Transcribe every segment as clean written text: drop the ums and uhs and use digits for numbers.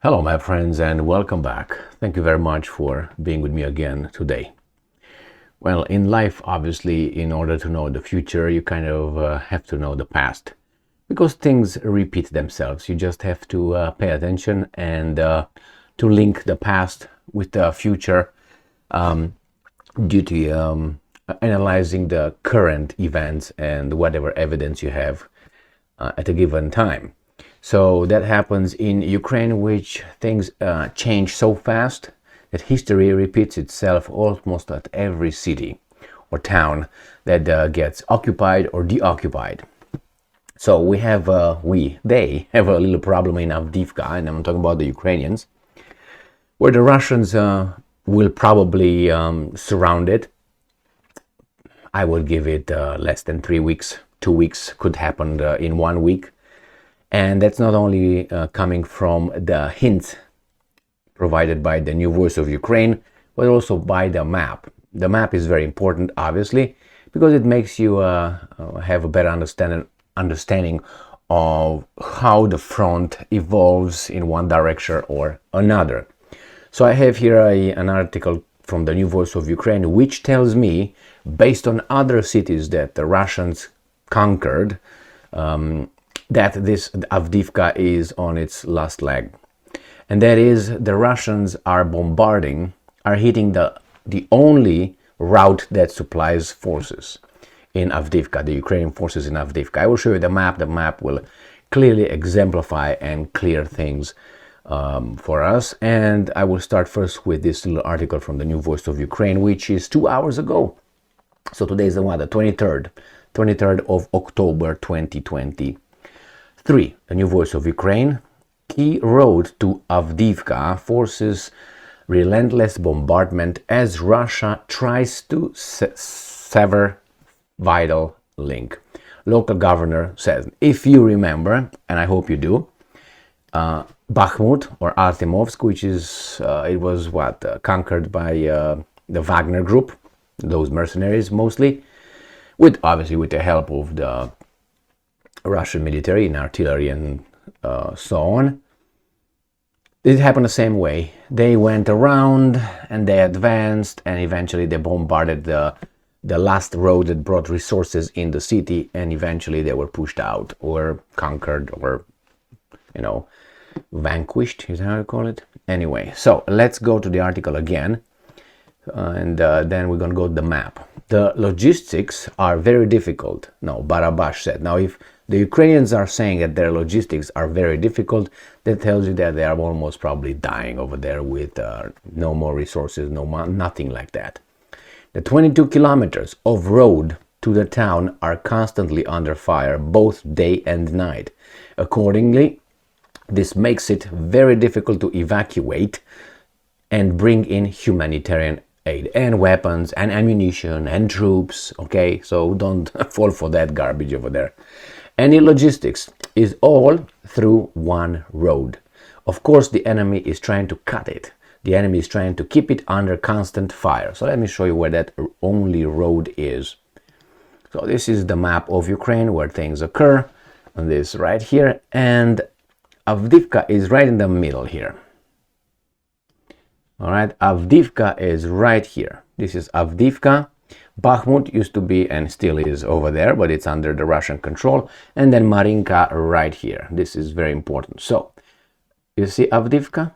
Hello, my friends, and welcome back. Thank you very much for being with me again today. Well, in life, obviously, in order to know the future, you kind of have to know the past because things repeat themselves. You just have to pay attention and to link the past with the future due to analyzing the current events and whatever evidence you have at a given time. So that happens in Ukraine, which things change so fast that history repeats itself almost at every city or town that gets occupied or deoccupied. So they have a little problem in Avdiivka, and I'm talking about the Ukrainians, where the Russians will probably surround it. I would give it less than 3 weeks. 2 weeks could happen in 1 week. And that's not only coming from the hints provided by the New Voice of Ukraine, but also by the map. The map is very important, obviously, because it makes you have a better understanding of how the front evolves in one direction or another. So I have here an article from the New Voice of Ukraine, which tells me, based on other cities that the Russians conquered, that this Avdiivka is on its last leg. And that is, the Russians are hitting the only route that supplies forces in Avdiivka, the Ukrainian forces in Avdiivka. I will show you the map. The map will clearly exemplify and clear things for us. And I will start first with this little article from the New Voice of Ukraine, which is 2 hours ago. So today is the 23rd of October 2020. 3. The New Voice of Ukraine. Key road to Avdiivka forces relentless bombardment as Russia tries to sever vital link. Local governor says, if you remember, and I hope you do, Bakhmut or Artemovsk, which is, it was conquered by the Wagner group, those mercenaries mostly, obviously with the help of the Russian military and artillery and so on. It happened the same way. They went around and they advanced, and eventually they bombarded the last road that brought resources in the city, and eventually they were pushed out or conquered or, vanquished, is how you call it. Anyway, so let's go to the article again, and then we're going to go to the map. The logistics are very difficult. No, Barabash said. Now, if the Ukrainians are saying that their logistics are very difficult, that tells you that they are almost probably dying over there with no more resources, nothing like that. The 22 kilometers of road to the town are constantly under fire, both day and night. Accordingly, this makes it very difficult to evacuate and bring in humanitarian aid and weapons and ammunition and troops. Okay, so don't fall for that garbage over there. Any logistics is all through one road. Of course, the enemy is trying to cut it. The enemy is trying to keep it under constant fire. So let me show you where that only road is. So this is the map of Ukraine where things occur, and this right here, and Avdiivka is right in the middle here. All right, Avdiivka is right here. This is Avdiivka. Bakhmut used to be and still is over there, but it's under the Russian control. And then Marinka right here. This is very important. So, you see Avdiivka?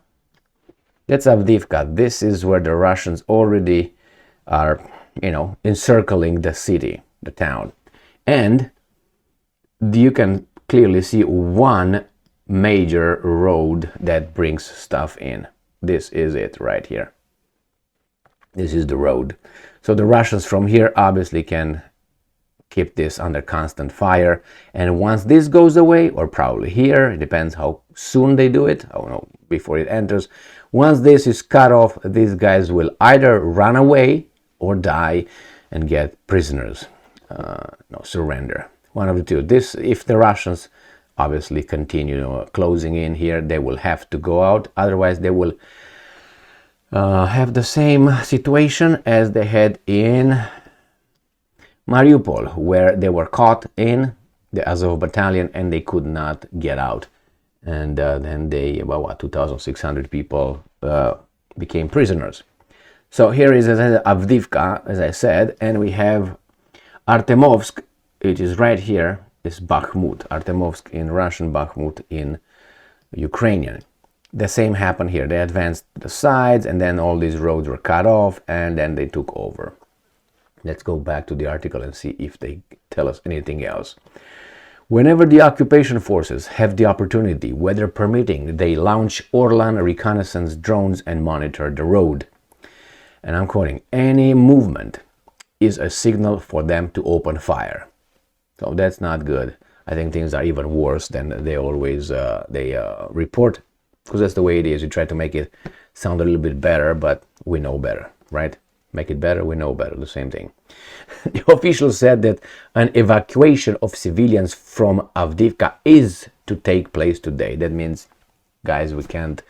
That's Avdiivka. This is where the Russians already are, encircling the city, the town. And you can clearly see one major road that brings stuff in. This is it right here. This is the road. So the Russians from here obviously can keep this under constant fire. And once this goes away, or probably here, it depends how soon they do it, before it enters. Once this is cut off, these guys will either run away or die and get prisoners. Surrender. One of the two. If the Russians obviously continue closing in here, they will have to go out. Otherwise, they will have the same situation as they had in Mariupol, where they were caught in the Azov battalion and they could not get out. and then they, about what, 2,600 people became prisoners. So here is Avdiivka, as I said, and we have Artemovsk, which is right here, is Bakhmut. Artemovsk in Russian, Bakhmut in Ukrainian. The same happened here. They advanced the sides, and then all these roads were cut off, and then they took over. Let's go back to the article and see if they tell us anything else. Whenever the occupation forces have the opportunity, weather permitting, they launch Orlan reconnaissance drones and monitor the road. And I'm quoting, any movement is a signal for them to open fire. So that's not good. I think things are even worse than they always report, because that's the way it is. You try to make it sound a little bit better, but we know better, right? Make it better, we know better, the same thing. The officials said that an evacuation of civilians from Avdiivka is to take place today. That means, guys, we can't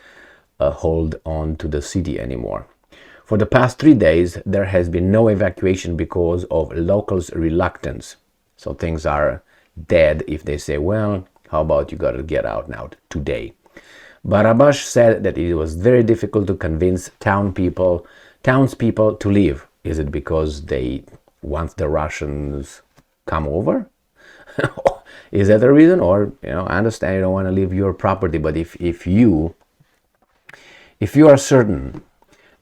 hold on to the city anymore. For the past 3 days, there has been no evacuation because of locals' reluctance. So things are dead if they say, well, how about you gotta get out now today? Barabash said that it was very difficult to convince townspeople to leave. Is it because they want the Russians come over? Is that the reason? Or, I understand you don't want to leave your property, but if you are certain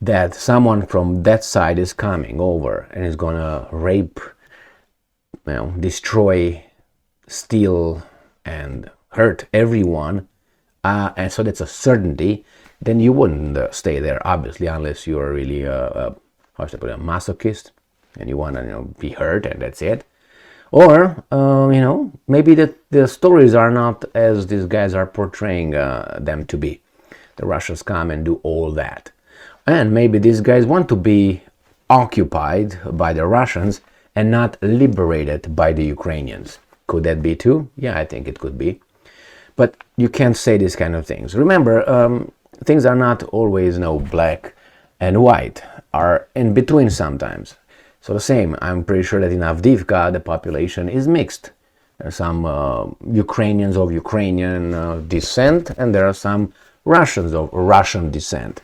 that someone from that side is coming over and is gonna rape, destroy, steal, and hurt everyone, and so that's a certainty, then you wouldn't stay there, obviously, unless you're really a masochist and you want to be hurt and that's it. Or maybe the stories are not as these guys are portraying them to be. The Russians come and do all that, and maybe these guys want to be occupied by the Russians and not liberated by the Ukrainians. Could that be too? Yeah, I think it could be. But you can't say these kind of things. Remember, things are not always black and white, are in between sometimes. So the same, I'm pretty sure that in Avdiivka the population is mixed. There are some Ukrainians of Ukrainian descent, and there are some Russians of Russian descent.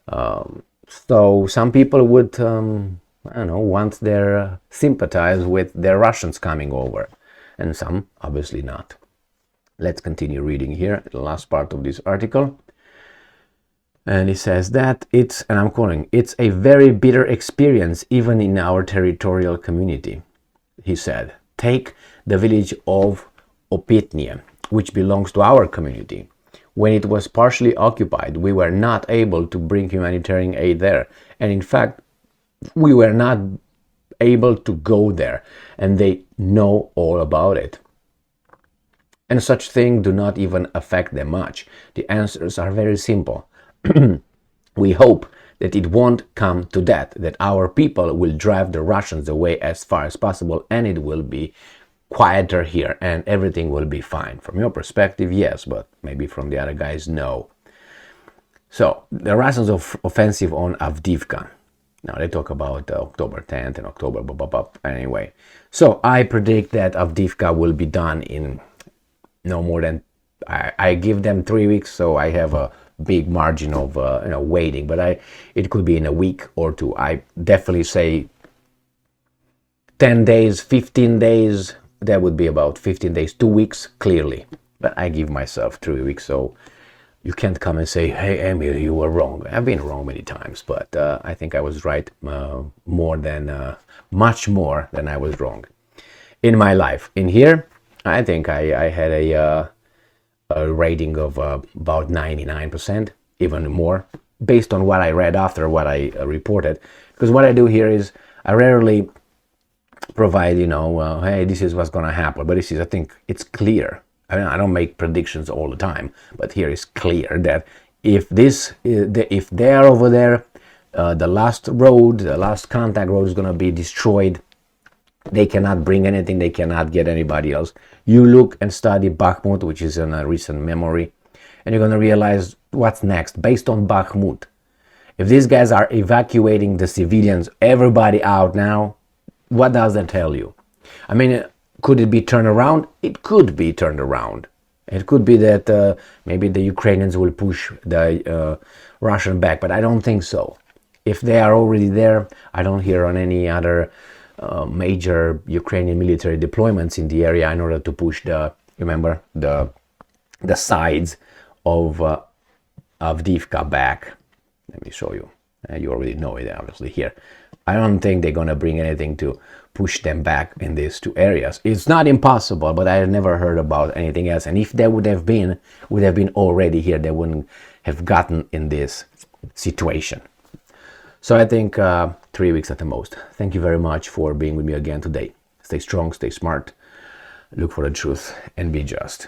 So some people would, want their sympathize with their Russians coming over, and some obviously not. Let's continue reading here, the last part of this article. And he says that it's, and I'm quoting, it's a very bitter experience even in our territorial community. He said, take the village of Opetnie, which belongs to our community. When it was partially occupied, we were not able to bring humanitarian aid there. And in fact, we were not able to go there, and they know all about it. And such things do not even affect them much. The answers are very simple. We hope that it won't come to that our people will drive the Russians away as far as possible, and it will be quieter here and everything will be fine. From your perspective, yes, but maybe from the other guys, no. So the Russians' offensive on Avdiivka. Now they talk about October 10th and October, anyway. So I predict that Avdiivka will be done in no more than, I give them 3 weeks, so I have a big margin of waiting, but it could be in a week or two. I definitely say 10 days, 15 days. That would be about 15 days, 2 weeks, clearly. But I give myself 3 weeks, so you can't come and say, hey, Emil, you were wrong. I've been wrong many times, but I think I was right much more than I was wrong in my life. In here, I think I had a rating of about 99%, even more, based on what I read after what I reported. Because what I do here is I rarely provide, hey, this is what's going to happen. But this is, I think it's clear. I mean, I don't make predictions all the time, but here is clear that if they are over there, the last contact road is going to be destroyed. They cannot bring anything. They cannot get anybody else. You look and study Bakhmut, which is in a recent memory, and you're going to realize what's next based on Bakhmut. If these guys are evacuating the civilians, everybody out now, what does that tell you? I mean, could it be turned around? It could be turned around. It could be that maybe the Ukrainians will push the Russian back, but I don't think so. If they are already there, I don't hear on any other major Ukrainian military deployments in the area in order to push the sides of Avdiivka back. Let me show you. You already know it, obviously, here. I don't think they're going to bring anything to push them back in these two areas. It's not impossible, but I never heard about anything else. And if there would have been already here. They wouldn't have gotten in this situation. So I think 3 weeks at the most. Thank you very much for being with me again today. Stay strong, stay smart, look for the truth, and be just.